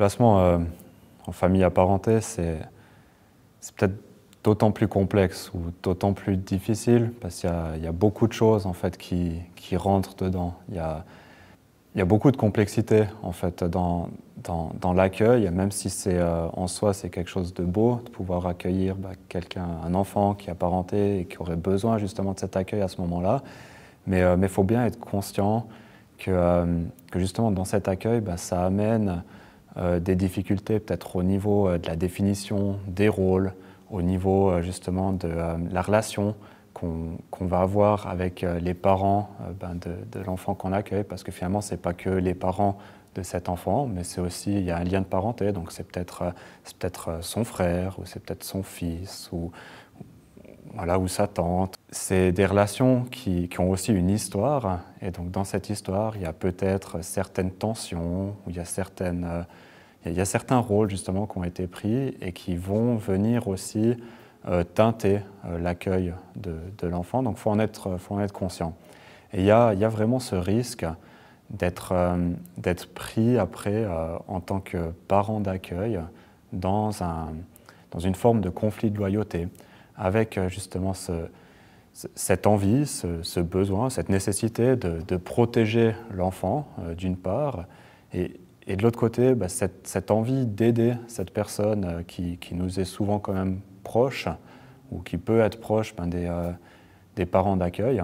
placement en famille apparentée, c'est peut-être d'autant plus complexe ou d'autant plus difficile parce qu'il y a beaucoup de choses en fait qui rentrent dedans. Il y a beaucoup de complexité en fait dans l'accueil, même si en soi c'est quelque chose de beau de pouvoir accueillir un enfant qui est apparenté et qui aurait besoin justement de cet accueil à ce moment-là. Mais il faut bien être conscient que justement dans cet accueil, ça amène des difficultés peut-être au niveau de la définition des rôles, au niveau justement de la relation qu'on va avoir avec les parents de l'enfant qu'on accueille, parce que finalement c'est pas que les parents de cet enfant, mais c'est aussi, il y a un lien de parenté, donc c'est peut-être son frère, ou c'est peut-être son fils, ou sa tante. C'est des relations qui ont aussi une histoire, et donc dans cette histoire, il y a peut-être certaines tensions, il y a certains rôles justement qui ont été pris et qui vont venir aussi teinter l'accueil de l'enfant, donc il faut en être conscient. Et il y a vraiment ce risque d'être pris après en tant que parent d'accueil dans une forme de conflit de loyauté, avec justement cette envie, ce besoin, cette nécessité de protéger l'enfant d'une part, et de l'autre côté, cette envie d'aider cette personne qui nous est souvent quand même proche, ou qui peut être proche des parents d'accueil.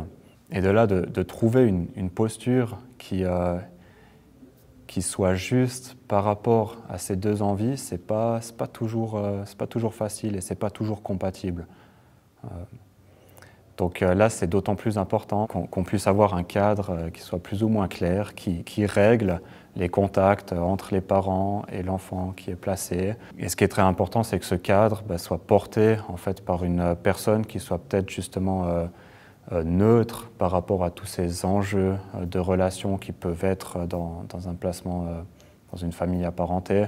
Et de là, de trouver une posture qui soit juste par rapport à ces deux envies, c'est pas toujours facile et c'est pas toujours compatible. Donc là, c'est d'autant plus important qu'on puisse avoir un cadre qui soit plus ou moins clair, qui règle les contacts entre les parents et l'enfant qui est placé. Et ce qui est très important, c'est que ce cadre soit porté en fait par une personne qui soit peut-être justement neutre par rapport à tous ces enjeux de relations qui peuvent être dans un placement dans une famille apparentée.